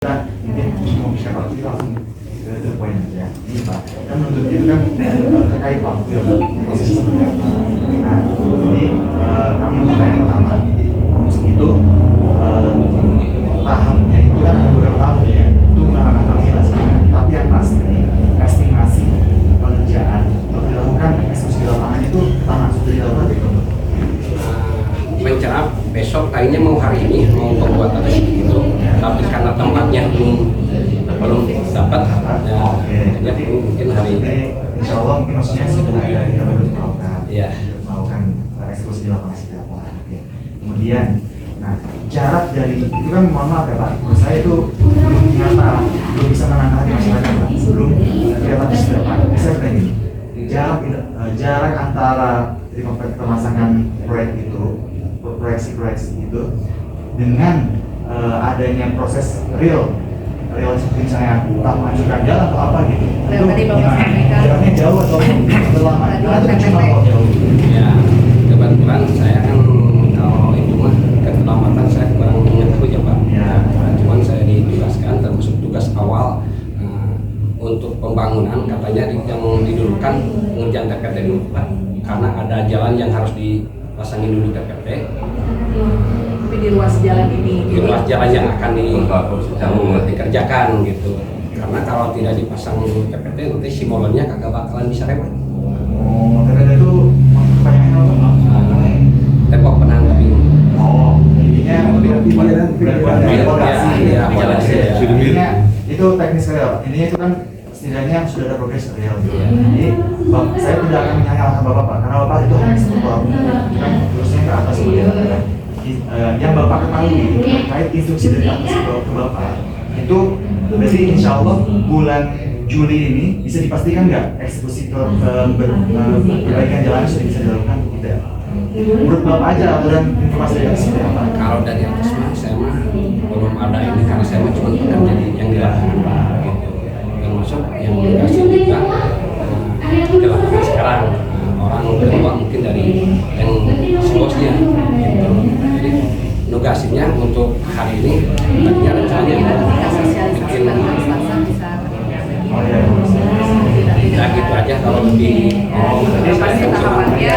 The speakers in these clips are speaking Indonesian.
Mungkin mau bisa kalau kita langsung ke poin aja. Ini Pak, kan menuntut itu kan terkait waktu ya Pak, proses seperti apa. Nah, jadi kami pertanyaan pertama itu tahamnya itu kan ada beberapa tahap ya, itu menggunakan kalkulasi. Tapi yang pasti estimasi pengerjaan untuk dilakukan eksekusi di lapangan itu tanah sudah dilakukan gitu. Rencana besok kayaknya mau hari ini mau pembuatan itu, tapi karena tempatnya belum dapat, jadi mungkin hari ini. Insya Allah mungkin maksudnya sudah ada yang baru melakukan, melakukan eksekusi di lapangan seperti apa. Kemudian, nah jarak dari itu kan mohon maaf ya Pak, menurut saya itu belum nyata, belum bisa menangani masyarakat Pak, belum kelihatan seberapa. Saya bertanya jarak antara pemasangan proyek itu, proyeksi itu dengan adanya proses real seperti misalnya entah menghancurkan jalan atau apa gitu. Itu tadi Bapak sampaikan jaraknya jauh atau lama? Karena itu cuma jauh. Ya, kebetulan saya kan kalau itu mah keselamatan saya kurang mengerti ya Pak. Cuman saya ditugaskan termasuk tugas awal untuk pembangunan, katanya yang didulukan pengerjaan TPT dulu Pak. Karena ada jalan yang harus dipasangin dulu TPT. Tapi di ruas jalan ini, di ruas jalan yang akan dikerjakan gitu. Karena kalau tidak dipasang TPT nanti si molonnya kagak bakalan bisa lewat. Oh, TPT itu pertanyaannya apa? Tembok penahan tebing. Oh, intinya intinya itu teknis sekali Pak. Intinya itu kan setidaknya sudah ada progres real gitu. Jadi saya tidak akan menyalahkan Bapak karena Bapak itu hanya eksekutor, kan terusnya ke atas seperti apa. Yang Bapak ketahui terkait instruksi dari atas ke Bapak itu berarti insya Allah bulan Juli ini bisa dipastikan nggak eksekusi perbaikan jalan sudah bisa dilakukan atau tidak? Menurut Bapak aja aturan informasi dari atas seperti apa? Kalau dari atas mah saya mah belum ada ini karena saya mah cuma bekerja di yang di lapangan Pak gitu. Termasuk yang dikasih juga di lapangan sekarang orang kedua mungkin dari yang sebosnya gitu. Jadi nugasinya untuk hari ini tadinya rencananya bikin ya gitu aja kalau lebih pasti tahapannya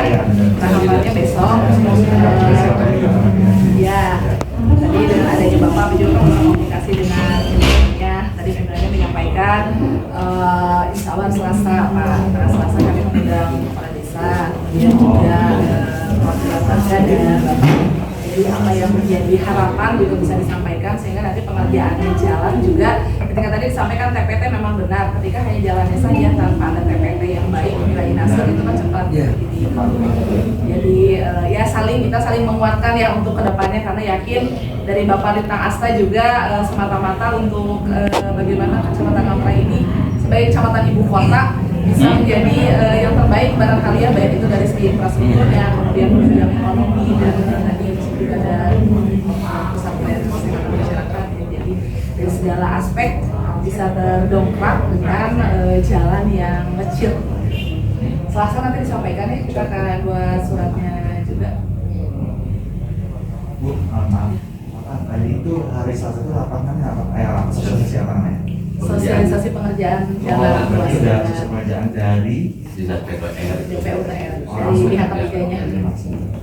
besok. Ya, tadi dengan adanya Bapak juga komunikasi dengan pimpinan. Tadi pimpinannya menyampaikan insya Allah Selasa Pak, Selasa kami mengundang kepala desa, kemudian juga perwakilan warga dan Bapak. Jadi apa yang menjadi harapan juga bisa disampaikan sehingga nanti pengerjaan jalan juga ketika tadi disampaikan TPT memang benar, ketika hanya jalannya saja tanpa ada TPT yang baik nilai nasr itu kan cepat. Jadi ya kita saling menguatkan ya untuk kedepannya karena yakin dari Bapak Litbang Asta juga semata-mata untuk bagaimana Kecamatan Ngamprai ini sebagai kecamatan ibu kota bisa menjadi yang terbaik barangkali ya, baik itu dari segi infrastrukturnya, kemudian bidang ekonomi dan tadi juga ada pusat pelayanan kesehatan masyarakat ya. Jadi dari segala aspek bisa terdongkrak dengan jalan yang kecil. Selasa nanti disampaikan ya, kita akan buat suratnya juga. Bu, maaf, tadi itu hari Selasa itu apa sosialisasi apa namanya? Sosialisasi pengerjaan jalan berarti sudah sosialisasi pengerjaan dari Dinas PUPR DPUPR dari pihak ketiganya.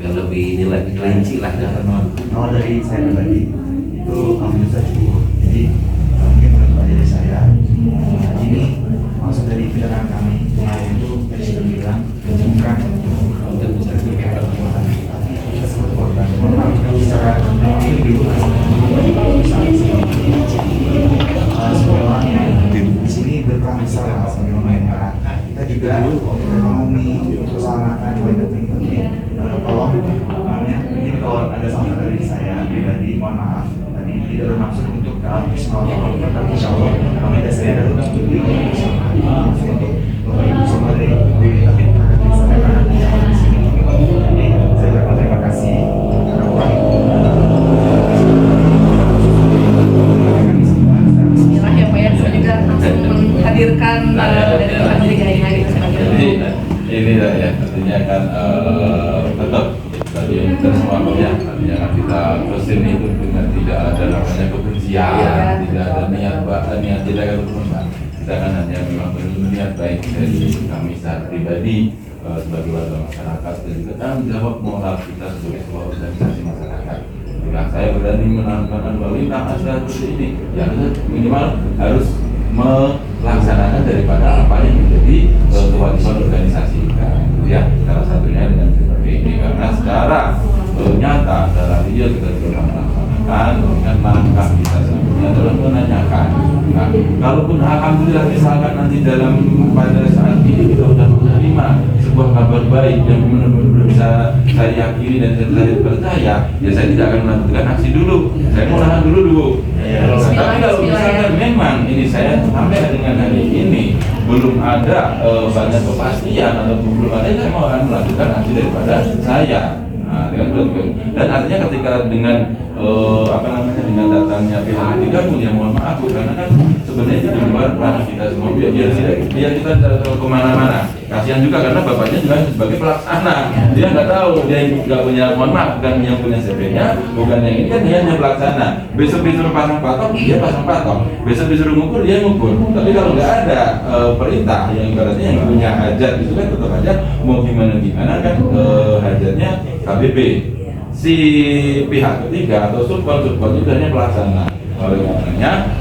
yang lebih nilai rinci lah. Kalau dari saya pribadi itu alhamdulillah cukup. Jadi mungkin menurut dari saya ini maksud dari pikiran kami kemarin itu tadi sudah bilang bukan dan bisa diberikan kekuatan tapi kita sebut korban secara individu sebagai orang yang di sini berperan besar sebagai orang kita juga ekonomi keselamatan tolong ini kalau ada salah dari saya pribadi mohon maaf tadi tidak bermaksud untuk personal tapi insya Allah kami ada saya untuk semua dari tapi saya di sini jadi saya berterima kasih Bismillah ya Pak ya, saya juga langsung menghadirkan dari Pak Dirganya gitu sebagai ini ya artinya kan tetap tadi dan semua ya, artinya kan kita kesini itu dengan tidak ada namanya kebencian, tidak ada niat tidak ada kebencian. Kita kan hanya memang niat baik dari kami secara pribadi sebagai warga masyarakat dan juga tanggung jawab moral kita sebagai sebuah organisasi masyarakat. Nah, saya berani menanamkan bahwa acara seperti ini ya minimal harus melaksanakan daripada apa yang menjadi kewajiban organisasi kita, ya salah satunya dengan seperti ini karena secara nyata secara real kita sudah melaksanakan dengan langkah kita selanjutnya adalah menanyakan. Nah, kalaupun alhamdulillah misalkan nanti pada saat ini kita sudah menerima sebuah kabar baik yang benar-benar bisa saya yakini dan saya percaya, ya saya tidak akan melakukan aksi dulu, saya mau nahan dulu. Tapi kalau misalkan memang ini saya sampai dengan hari ini belum ada banyak kepastian atau belum ada, saya mau akan melakukan aksi daripada saya. Nah, dan artinya ketika dengan dengan datangnya pihak ketiga pun ya mohon maaf karena kan sebenarnya itu di luar ranah kita semua biar kita tidak tahu kemana-mana. Kasihan juga karena bapaknya juga sebagai pelaksana, dia nggak tahu, dia nggak punya, mohon maaf, bukan yang punya CV-nya, bukan yang ini kan dia hanya pelaksana. Besok disuruh pasang patok, dia pasang patok. Besok disuruh ngukur, dia ngukur. Tapi kalau nggak ada perintah yang ibaratnya yang punya hajat itu kan tetap aja mau gimana kan hajatnya KBP. Si pihak ketiga atau subkon itu hanya pelaksana. Oleh karenanya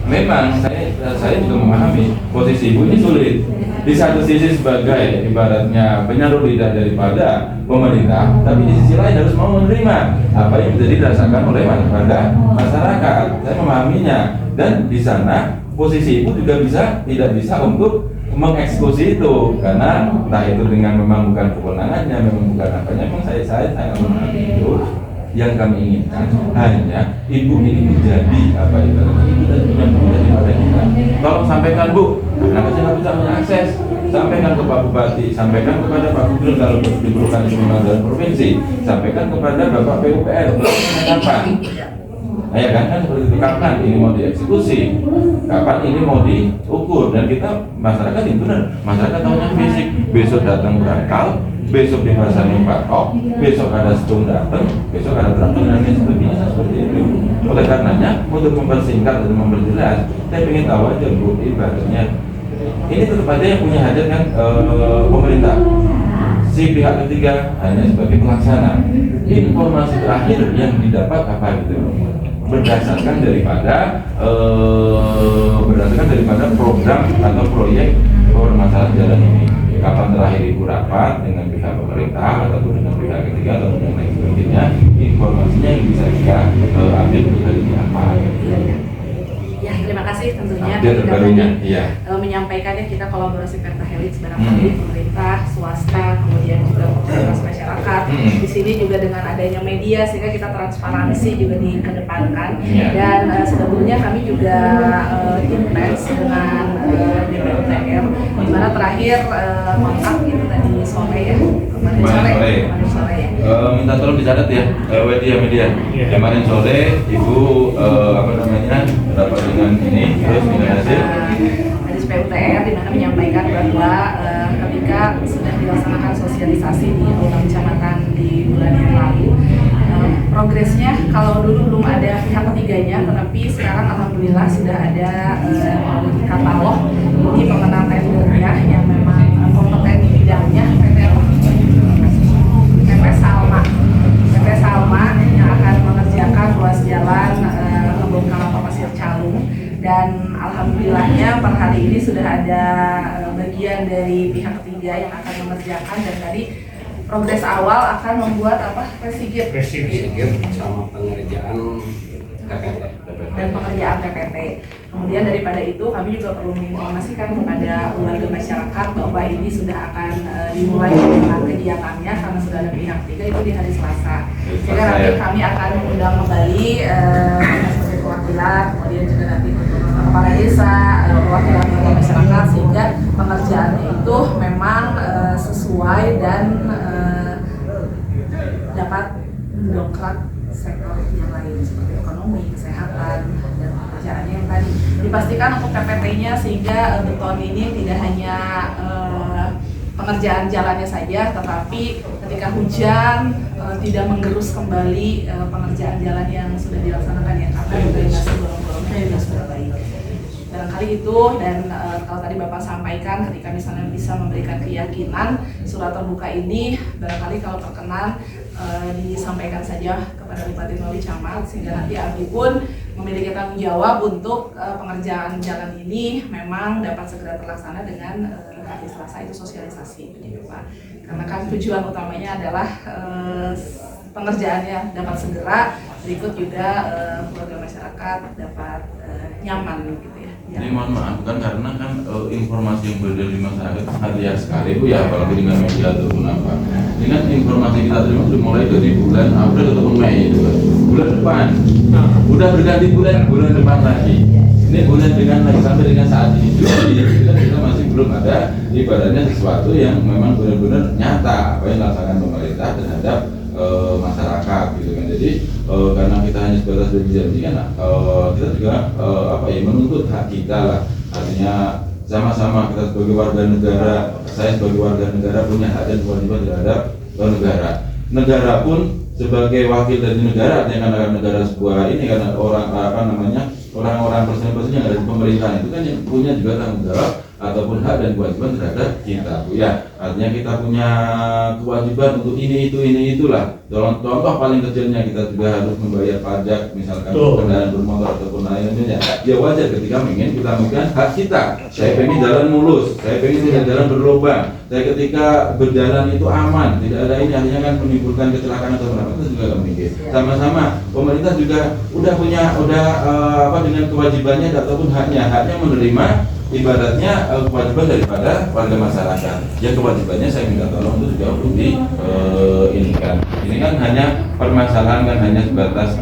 memang saya juga memahami posisi ibu ini sulit. Di satu sisi sebagai ibaratnya penyalur lidah daripada pemerintah, tapi di sisi lain harus mau menerima apa yang menjadi dirasakan oleh masyarakat. Saya memahaminya dan di sana posisi ibu juga tidak bisa untuk mengeksekusi itu karena entah itu dengan memang bukan kewenangannya, memang bukan apanya, memang saya sangat memahami itu. Yang kami inginkan hanya ibu ini menjadi apa ibaratnya ibu dan punya daripada kita. Tolong sampaikan Bu, karena saya nggak bisa mengakses. Sampaikan ke Pak Bupati, sampaikan kepada Pak Gubernur kalau diperlukan di provinsi, sampaikan kepada Bapak PUPR. Kapan? Ya kan seperti itu, kapan ini mau dieksekusi, kapan ini mau diukur, dan kita masyarakat itu benar, masyarakat tahunya fisik, besok datang berangkal, besok dipasangin patok, besok ada setung datang, besok ada traktor dan lain sebagainya seperti itu. Oleh karenanya untuk mempersingkat dan memperjelas, saya ingin tahu aja Bu, ibaratnya ini tetap aja yang punya hajat kan pemerintah. Si pihak ketiga hanya sebagai pelaksana. Informasi terakhir yang didapat apa gitu? Berdasarkan daripada program atau proyek permasalahan jalan ini. Kapan terakhir ibu rapat dengan pihak pemerintah ataupun dengan pihak ketiga ataupun yang lain sebagainya, informasinya yang bisa kita ambil hari ini apa? Ya, terima kasih tentunya menyampaikannya kita kolaborasi Pentahelix barangkali pemerintah, swasta, kemudian juga komunitas masyarakat. Di sini juga dengan adanya media sehingga kita transparansi juga dikedepankan. Dan sebetulnya kami juga intens dengan DPUTR, di mana terakhir kontak itu tadi sore ya, kemarin sore ya. Minta tolong dicatat ya, media. Kemarin sore ibu dapat dengan ini terus dengan hasil dari PUTR di mana menyampaikan bahwa ketika sudah dilaksanakan sosialisasi di aula kecamatan di bulan yang lalu, progresnya kalau dulu belum ada pihak ketiganya, tetapi sekarang alhamdulillah sudah ada katalog ini pemenang tendernya yang memang kompeten di bidangnya PT Salma yang akan mengerjakan ruas jalan Kebun Kelapa Pasir Calung, dan alhamdulillahnya per hari ini sudah ada bagian dari pihak ketiga yang akan mengerjakan, dan tadi progres awal akan membuat Resigit sama pengerjaan KPT dan pengerjaan PPT. Kemudian daripada itu kami juga perlu menginformasikan kepada warga masyarakat bahwa ini sudah akan dimulai dengan kegiatannya karena sudah ada pihak ketiga itu di hari Selasa. Sehingga nanti kami akan mengundang kembali sebagai perwakilan, kemudian juga nanti kepala desa, perwakilan warga masyarakat, sehingga pengerjaannya itu memang sesuai dan dapat mendongkrak sektor yang lain seperti ekonomi, kesehatan, dan pekerjaannya yang tadi dipastikan untuk PPT-nya, sehingga beton ini tidak hanya pengerjaan jalannya saja, tetapi ketika hujan tidak menggerus kembali pengerjaan jalan yang sudah dilaksanakan ya, karena drainase gorong-gorongnya juga sudah baik. Barangkali itu, dan kalau tadi Bapak sampaikan ketika misalnya bisa memberikan keyakinan, surat terbuka ini barangkali kalau berkenan disampaikan saja kepada Bupati melalui camat, sehingga nanti Abdi pun memiliki tanggung jawab untuk pengerjaan jalan ini memang dapat segera terlaksana dengan hari Selasa itu sosialisasi, begitu Pak. Karena kan tujuan utamanya adalah pengerjaannya dapat segera, berikut juga keluarga masyarakat dapat nyaman gitu ya. Ini mohon maaf kan karena kan informasi yang beredar di masyarakat sangat liar sekali Bu ya, apalagi dengan media ataupun apa. Ini kan informasi kita terima sudah mulai dari bulan April ataupun Mei itu kan. Bulan depan, udah berganti bulan depan lagi. Ini bulan dengan lagi sampai dengan saat ini juga kita masih belum ada ibaratnya sesuatu yang memang benar-benar nyata apa yang dilaksanakan pemerintah terhadap masyarakat gitu kan. Jadi karena kita hanya sebatas berjanji kan kita juga menuntut hak kita lah, artinya sama-sama kita sebagai warga negara, saya sebagai warga negara punya hak dan kewajiban terhadap negara pun sebagai wakil dari negara, artinya karena negara sebuah ini karena orang-orang person yang ada di pemerintahan itu kan yang punya juga tanggung jawab ataupun hak dan kewajiban terhadap kita Bu ya. Artinya kita punya kewajiban untuk itulah. Contoh paling kecilnya kita juga harus membayar pajak misalkan kendaraan bermotor ataupun lainnya. Ya wajar ketika ingin kita memberikan hak kita. Saya pengen jalan mulus, saya pengen tidak jalan berlubang. Saya ketika berjalan itu aman, tidak ada ini artinya kan menimbulkan kecelakaan atau apa itu juga mungkin. Sama-sama pemerintah juga udah dengan kewajibannya ataupun haknya menerima ibaratnya kewajiban daripada warga masyarakat. Ya kewajibannya saya minta tolong itu juga untuk ini kan hanya permasalahan kan hanya sebatas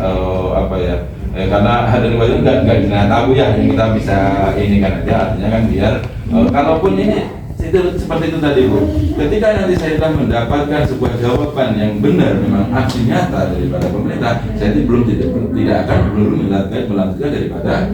karena ada kewajiban nggak tahu ya yang kita bisa ini kan aja artinya kan biar kalaupun ini itu seperti itu tadi Bu. Ketika nanti saya telah mendapatkan sebuah jawaban yang benar memang aksi nyata daripada pemerintah, saya tidak akan melanjutkan daripada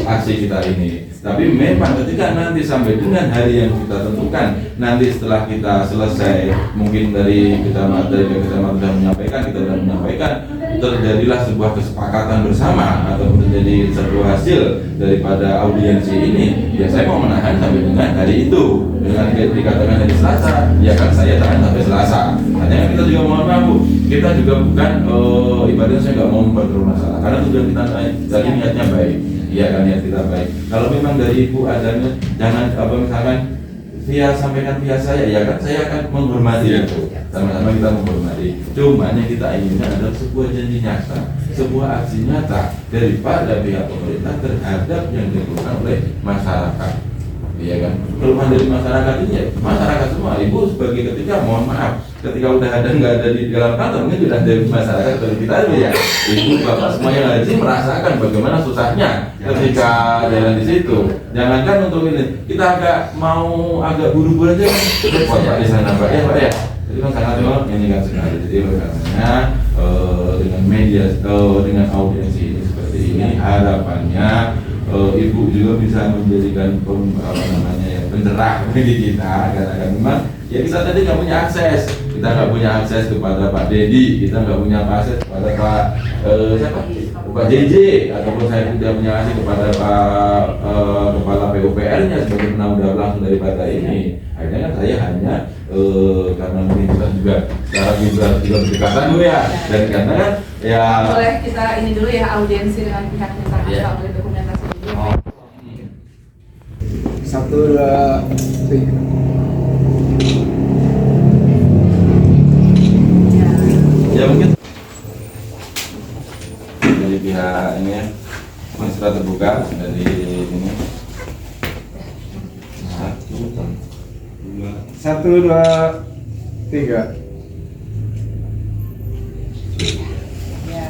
aksi kita ini. Tapi memang ketika nanti sampai dengan hari yang kita tentukan, nanti setelah kita selesai, mungkin dari kecamatan sudah menyampaikan, kita sudah menyampaikan, terjadilah sebuah kesepakatan bersama atau terjadi sebuah hasil daripada audiensi ini. Ya saya mau menahan sampai dengan hari itu. Dengan dikatakan hari Selasa, ya kan saya tahan sampai Selasa. Hanya kita juga mohon maaf Bu, kita juga bukan ibaratnya saya nggak mau membuat masalah, karena tujuan kita tadi niatnya baik. Iya kan niat kita baik. Kalau memang dari Ibu adanya jangan misalkan sampaikan via saya, ya kan saya akan menghormati itu. Sama-sama kita menghormati. Cuma yang kita inginkan adalah sebuah janji nyata, sebuah aksi nyata daripada pihak pemerintah terhadap yang dilakukan oleh masyarakat. Iya kan? Keluhan dari masyarakat ini ya masyarakat semua. Ibu sebagai ketika mohon maaf ketika udah ada nggak ada di dalam kantor mungkin sudah dari masyarakat dari kita itu ya. Ibu bapak semua yang ada di sini merasakan bagaimana susahnya ketika jalan di situ. Jangankan untuk ini kita agak buru-buru aja kan repot Pak di sana Pak ya. Jadi kan sangat ini kan sekali. Jadi karena dengan media dengan audiensi ini seperti ini harapannya Ibu juga bisa menjadikan pencerah bagi kita karena memang ya kita tadi nggak punya akses kepada Pak Dedi, kita nggak punya akses kepada Pak JJ ataupun saya tidak punya akses kepada Pak Kepala PUPR-nya sebagai penanggung langsung daripada ini. Akhirnya kan saya hanya karena mungkin kita juga secara juga berdekatan ya dan karena kan ya boleh kita ini dulu ya audiensi dengan pihak kita boleh dokumentasi dulu. 1, 2, 3. Ya mungkin dari pihak ini ya surat terbuka dari ini 1, 2, 3. Ya.